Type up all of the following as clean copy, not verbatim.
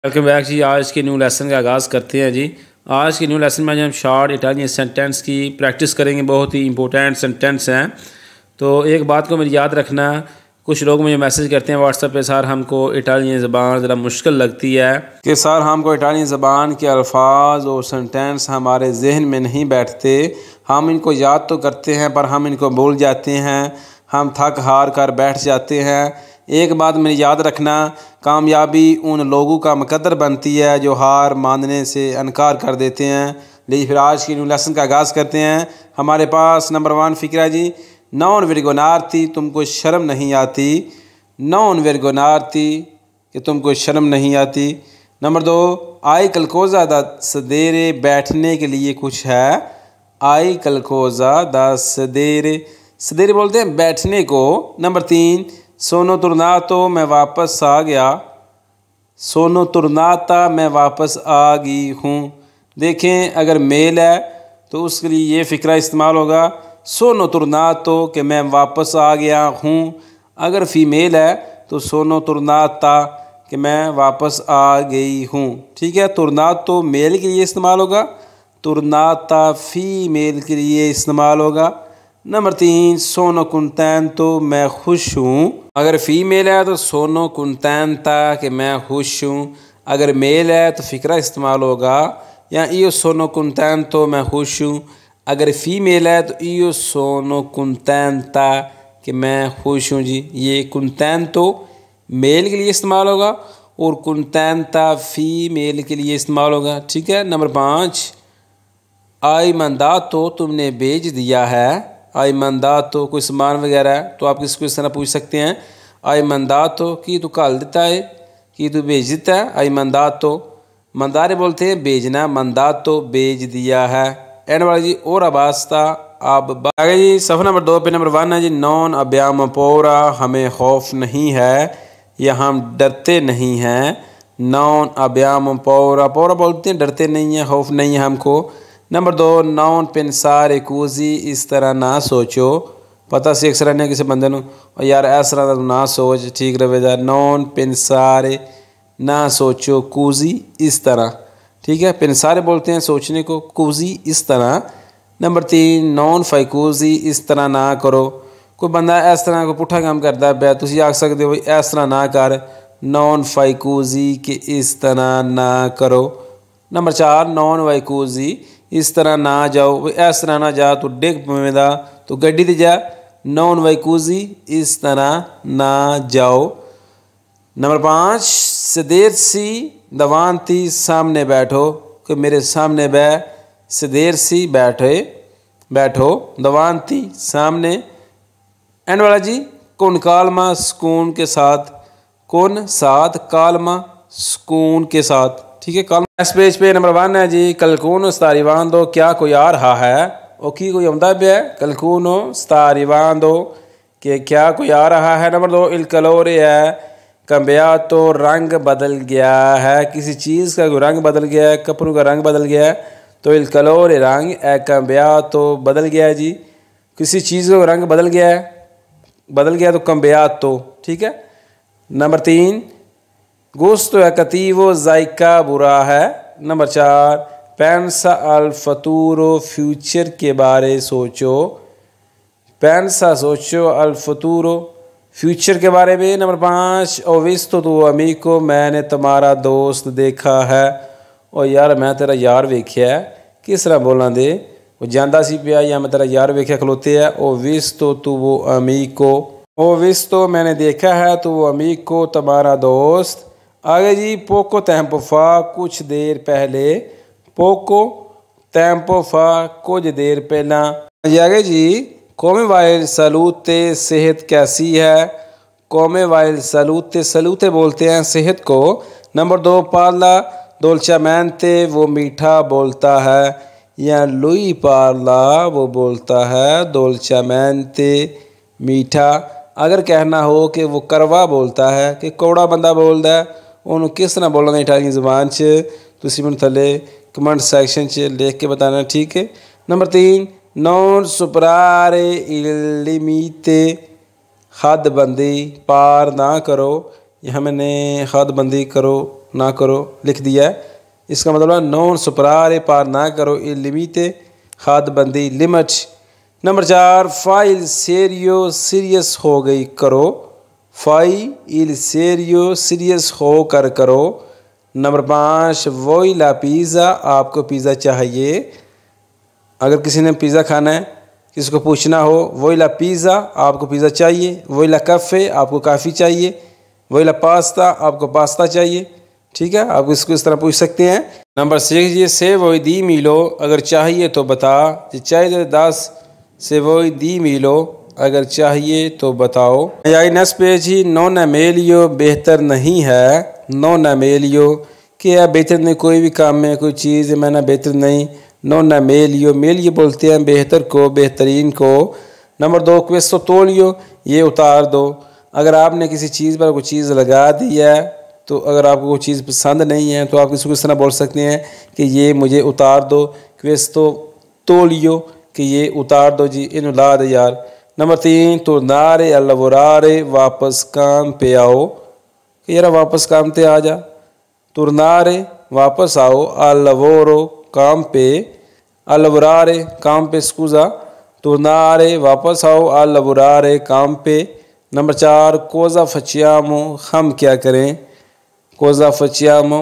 Welcome back जी। आज के new lesson का आगाज़ करते हैं जी। आज के न्यू लेसन में हम शॉर्ट इटालियन सेंटेंस की प्रैक्टिस करेंगे। बहुत ही इंपॉर्टेंट सेंटेंस हैं। तो एक बात को मेरी याद रखना, कुछ लोग मुझे मैसेज करते हैं व्हाट्सएप पे, सर हमको इटालियन ज़बान ज़रा मुश्किल लगती है कि सर हमको इटालियन ज़बान के अल्फाज और सेंटेंस हमारे जहन में नहीं बैठते। हम इनको याद तो करते हैं पर हम इनको भूल जाते हैं, हम थक हार कर बैठ जाते हैं। एक बात मेरी याद रखना, कामयाबी उन लोगों का मुकद्दर बनती है जो हार मानने से इनकार कर देते हैं। लीजिए फिर आज की न्यू लेसन का आगाज़ करते हैं। हमारे पास नंबर 1 फ़िक्रा जी, नॉन वर्गोनार्ती तुमको शर्म नहीं आती। नॉन वर्गोनार्ती कि तुमको शर्म नहीं आती। नंबर 2, आई कलकोजा दा सदेरे बैठने के लिए कुछ है। आई कलकोजा दा सदेरे, सदेरे बोलते हैं बैठने को। नंबर 3, सोनो तुरनातो मैं वापस आ गया। सोनो तुरनाता मैं वापस आ गई हूँ। देखें अगर मेल है तो उसके लिए ये फ़िक्रा इस्तेमाल होगा, सोनो तुरनातो कि मैं वापस आ गया हूँ। अगर फ़ीमेल है तो सोनो तुरनाता कि मैं वापस आ गई हूँ। ठीक है, तुरनातो मेल के लिए इस्तेमाल होगा, तुरनाता फ़ीमेल के लिए इस्तेमाल होगा। नंबर 3, सोनो कुंटेंतो मैं खुश हूँ। अगर फ़ीमेल है तो सोनो कुंटेंता कि मैं खुश हूँ। अगर मेल है तो फ़िक्रा इस्तेमाल होगा, या इयो सोनो कुंटेंतो मैं खुश हूँ। अगर फ़ीमेल है तो इयो सोनो कुंटेंता कि मैं खुश हूँ जी। ये कुंटेंतो मेल के लिए इस्तेमाल होगा और कुंटेंता फ़ीमेल के लिए इस्तेमाल होगा। ठीक है। नंबर 5, आई मंदातो तुमने भेज दिया है। आई मंदातो कोई सामान वगैरह है तो आप किसको इस तरह पूछ सकते हैं, आई मंदातो कि तू घल देता है, कि तू भेज देता है। आई मंदातो, मंदारे बोलते हैं भेजना, मंदातो भेज दिया है। एंड वाला जी और अबास्ता अब आगे जी। सफ़र नंबर 2 पे नंबर 1 है जी, नॉन अब्याम पोरा हमें खौफ नहीं है या हम डरते नहीं हैं। नॉन अब्याम पोरा, पोरा बोलते हैं डरते नहीं हैं, खौफ नहीं है हमको। नंबर 2, नॉन पेंसारे कूजी इस तरह ना सोचो। पता सी अक्सर ने किसी बंदे नूं यार इस तरह का ना सोच, ठीक रहेगा। नॉन पेंसारे ना सोचो, कूजी इस तरह। ठीक है, पेंसारे बोलते हैं सोचने को, कूजी इस तरह। नंबर 3, नॉन फाइकूजी इस तरह ना करो। कोई बंदा इस तरह को पुट्ठा काम करता है तुम आख सकते हो इस तरह ना कर, नॉन फाइकूजी कि इस तरह ना करो। नंबर 4, नॉन वाइकूजी इस तरह ना जाओ, इस तरह ना जा तू डिग पवेंदा तो गड्डी ते जा। नॉन वाइकूजी इस तरह ना जाओ। नंबर 5, सदेरसी दवानती सामने बैठो, कि मेरे सामने सदेरसी बैठो, दवानती सामने। एंड वाला जी, कौन कालमा सुकून के साथ, कौन साथ कालमा सुकून के साथ। ठीक है, कालमा। इस पेज पे नंबर 1 है जी, कलकूनो स्तारिवांदो क्या कोई आ रहा है। ओ की कोई आंदा पे है, कलकूनो स्तारिवांदो कि क्या कोई आ रहा है। नंबर 2, इल कलोरे है कम्बिया तो रंग बदल गया है, किसी चीज़ का कोई रंग बदल गया है, कपड़ों का रंग बदल गया है तो इल कलोरे रंग ए कम्बिया तो बदल गया है जी। किसी चीज़ का रंग बदल गया तो कम्बिया तो। ठीक है। नंबर 3, गुस्तो है कतीवो जायका बुरा है। नंबर 4, पेंसा अल फतूरो फ्यूचर के बारे सोचो, पेंसा सोचो अल फतूरो फ्यूचर के बारे में। नंबर 5, ओ विस्तो तू अमीको मैंने तुम्हारा दोस्त देखा है। और यार मैं तेरा यार वेख्या है, किस तरह बोलना दे, वो जांदा सी पिया या मैं तेरा यार वेख्या खलोते है। ओ विस्तो तू वो अमीको, ओ विस्तो मैंने देखा है तो वो अमीको तुम्हारा दोस्त। आगे जी, पोको टेम्पो फा कुछ देर पहले, पोको टेम्पो फा कुछ देर पहला। आगे जी, कोमे वाइल सलूते सेहत कैसी है। कोमे वाइल सलूते, सलूते बोलते हैं सेहत को। नंबर 2, पार्ला दोल्चामेंते वो मीठा बोलता है, या लुई पार्ला वो बोलता है दोल्चामेंते मीठा। अगर कहना हो कि वो करवा बोलता है, कि कौड़ा बंदा बोलता है, उन्होंने किस तरह बोलना इटालियन ज़बान तुसी मैनूं थल्ले कमेंट सैक्शन लिख के बताना। ठीक है। नंबर 3, नॉन सुपरारे इल लिमिटे हद बंदी पार ना करो, यहाँ मैंने हद बंदी करो ना करो लिख दिया है। इसका मतलब नॉन सुपरारे पार ना करो, il limite हदबंदी लिमिट। नंबर 4 फाइल सेरियो सीरियस हो गई करो, फाइल सेरियो सीरियस हो कर करो। नंबर 5 वोई ला पिज़्ज़ा आपको पिज़्ज़ा चाहिए। अगर किसी ने पिज़्ज़ा खाना है, किसी को पूछना हो वोई ला पिज़्ज़ा आपको पिज़्ज़ा चाहिए, वोई ला कफ़े आपको काफ़ी चाहिए, वोई ला पास्ता आपको पास्ता चाहिए। ठीक है, आप इसको इस तरह पूछ सकते हैं। नंबर 6 ये से वोई दी मिलो अगर चाहिए तो बता, चाहिए 10 से वोई दी मिलो अगर चाहिए तो बताओ। या नेक्स्ट पेज ही नो न मेलियो बेहतर नहीं है, नो न मेलियो कि या बेहतर नहीं कोई भी काम में कोई चीज़ मैं ना बेहतर नहीं, नो न मेलियो, मेलियो बोलते हैं बेहतर को, बेहतरीन को। नंबर 2 क्वेश्चन तोलियो ये उतार दो, अगर आपने किसी चीज़ पर कोई चीज़ लगा दी है तो अगर आपको कोई चीज़ पसंद नहीं है तो आप किसी को इस तरह बोल सकते हैं कि ये मुझे उतार दो, क्वेश्चन तोलियो कि ये उतार दो जी, इन ला दे यार। नंबर 3 तो नारे अल्लावरारे वापस काम पे आओ, कि यार वापस काम पे आ जा, तुरनारे वापस आओ, अल्लावोरो काम पे, अल्लावरारे काम पे स्कूजा, तुरनारे वापस आओ, अल्लावरारे काम पे। नंबर 4 कोजा फचियामो हम क्या करें, कोजा फचियामो।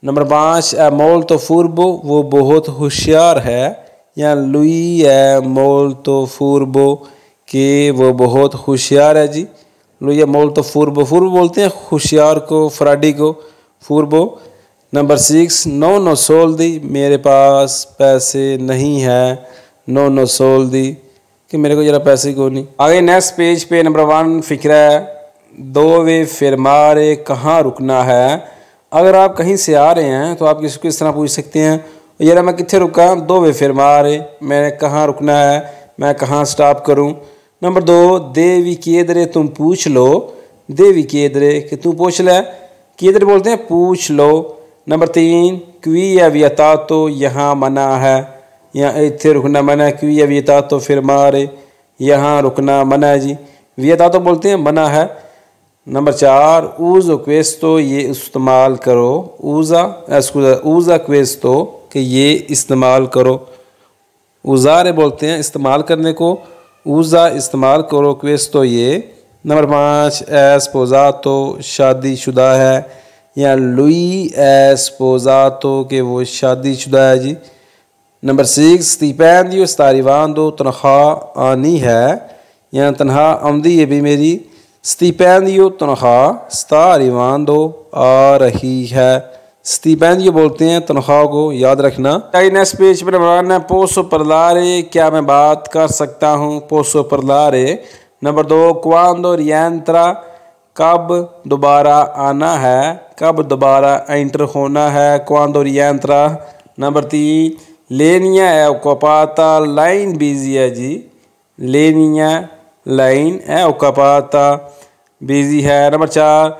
नंबर 5 ए मोल तो फूरबो वो बहुत होशियार है, या लुई ए मोल तो फूरबो कि वो बहुत होशियार है जी, लुई ए मोल तो फूरबो, फूरबो बोलते हैं होशियार को, फ्राडी को, फूरबो। नंबर 6 नो नो सोल दी मेरे पास पैसे नहीं है, नो नो सोल दी कि मेरे को ज़रा पैसे को नहीं। आगे नेक्स्ट पेज पे नंबर 1 फिक्र है, दो वे फिर मारे कहाँ रुकना है। अगर आप कहीं से आ रहे हैं तो आप किसी को इस तरह पूछ सकते हैं, यार मैं कितने रुका, दो वे फिर मारे मैंने कहाँ रुकना है, मैं कहाँ स्टॉप करूं। नंबर 2 देवी केदरे तुम पूछ लो, देवी केदरे कि तू पूछ ले, केदरे बोलते हैं पूछ लो। नंबर 3 क्वी या वियता तो यहाँ मना है, यहाँ इतने रुकना मना, क्वी या वियता तो फिर मारे यहाँ रुकना मना है जी, वियता तो बोलते हैं मना है। नंबर 4 ऊज़ क्वेस्तो ये इस्तेमाल करो, ऊज़ा क्वेस्तो कि ये इस्तेमाल करो, उज़ारे बोलते हैं इस्तेमाल करने को, ऊज़ा इस्तेमाल करो, क्वेस्तो ये। नंबर 5 एस्पोज़ातो शादीशुदा है, या लुई एस्पोज़ातो कि वो शादीशुदा है जी। नंबर 6 स्टिपेंडियो स्टारिवांदो तनख्वाह आनी है, या तनख्वाह आमदी ये भी मेरी, स्टिपेंडियो तनख्वाह स्टारिवांदो आ रही है, स्टिपेंडियो बोलते हैं तनख्वाह को, याद रखना। नेक्स्ट पेज पर बनाना पोसो परलारे क्या मैं बात कर सकता हूँ, पोसो परलारे। नंबर 2 क्वांदो रियंत्रा कब दोबारा आना है, कब दोबारा एंटर होना है, क्वांदो रियंत्रा। नंबर 3 लेनिया है ओक्युपाता लाइन बिजी है जी, लेनिया लाइन है ओक्युपाता बिजी है। नंबर 4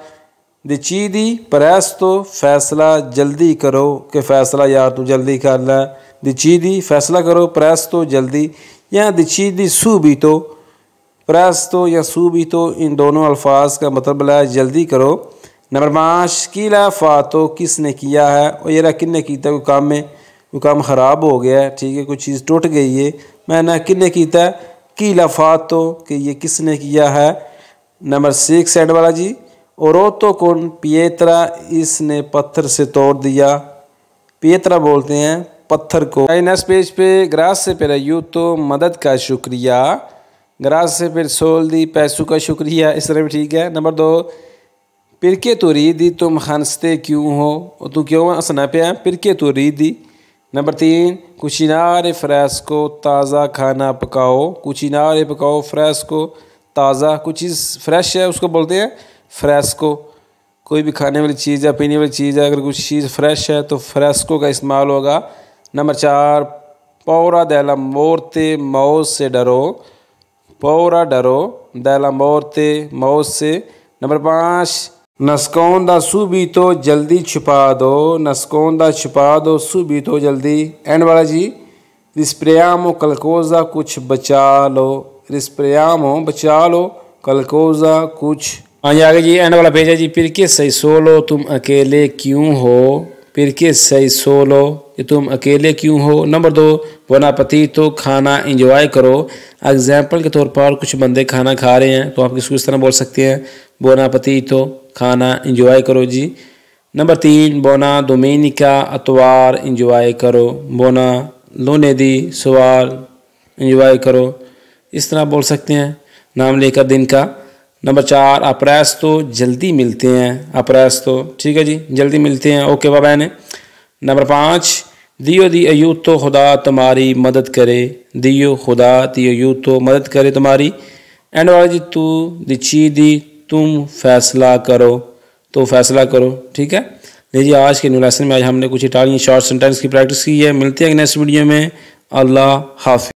दिचीदी प्रेस्तो फैसला जल्दी करो कि फ़ैसला यार तू जल्दी कर ले, दिचीदी फैसला करो, प्रेस्तो जल्दी, या दिचीदी सूबीतो, प्रेस्तो या सूबीतो इन दोनों अल्फाज का मतलब है जल्दी करो। नंबर 5 कीला फ़ातो किसने किया है, और ये किन्ने कीता कोई काम में कोई काम ख़राब हो गया है, ठीक है कोई चीज़ टूट गई है, मैंने किन्ने कीता है, कीला फ़ातो कि ये किसने किया है। नंबर 6 सेड वाला जी ओरोतो कौन पिएत्रा इसने पत्थर से तोड़ दिया, पिएत्रा बोलते हैं पत्थर को। नेक्स्ट पेज पे ग्रास से पर यू तो मदद का शुक्रिया, ग्रास से फिर सोल दी पैसों का शुक्रिया, इस तरह भी ठीक है। नंबर 2 पिरके तो रीदी तुम हंसते क्यों हो, तू क्यों हंसना पे है, पिरके तो रीदी। नंबर 3 कुचिनारे फ्रेस्को ताज़ा खाना पकाओ, कुचिनारे पकाओ फ्रेस्को ताज़ा, कुछ चीज़ फ्रेश है उसको बोलते हैं फ्रेस्को, कोई भी खाने वाली चीज़ है पीने वाली चीज़ है अगर कुछ चीज़ फ्रेश है तो फ्रेस्को का इस्तेमाल होगा। नंबर 4 पौरा देला मोरते मौत से डरो, पौरा डरो देला मोरते मौत से। नंबर 5 नस्कोंदा सुबीतो जल्दी छुपा दो, नस्कोंदा छुपा दो, सुबीतो जल्दी। एंड वाला जी रिस्प्रेयामो कलकोजा कुछ बचा लो, रिस्प्रेयामो बचा लो, कलकोजा कुछ हाँ जी, आगे जी एंड वाला पेज है जी। perché sei solo, तुम अकेले क्यों हो। perché sei solo, ये तुम अकेले क्यों हो। नंबर 2, buon appetito, खाना इंजॉय करो। एग्जाम्पल के तौर पर कुछ बंदे खाना खा रहे हैं तो आप किसको इस तरह बोल सकते हैं, buon appetito, खाना इंजॉय करो जी। नंबर 3, buona domenica, अतवार इंजॉय करो। buona lunedì, सोमवार इंजॉय करो। इस तरह बोल सकते हैं नाम लेकर दिन का। नंबर 4, अप्रेsto, जल्दी मिलते हैं। अप्रेsto, ठीक है जी, जल्दी मिलते हैं। ओके बाय ने। नंबर 5, दियो दी अयूतो, खुदा तुम्हारी मदद करे। दियो खुदा दी अयूतो, मदद करे तुम्हारी। एंड वाला जी तू दिचीदी, तुम फैसला करो। तो फैसला करो, ठीक है। लीजिए आज के न्यू लेसन में आज हमने कुछ इटालियन शॉर्ट सेंटेंस की प्रैक्टिस की है। मिलते हैं नेक्स्ट वीडियो में। अल्लाह हाफिज़।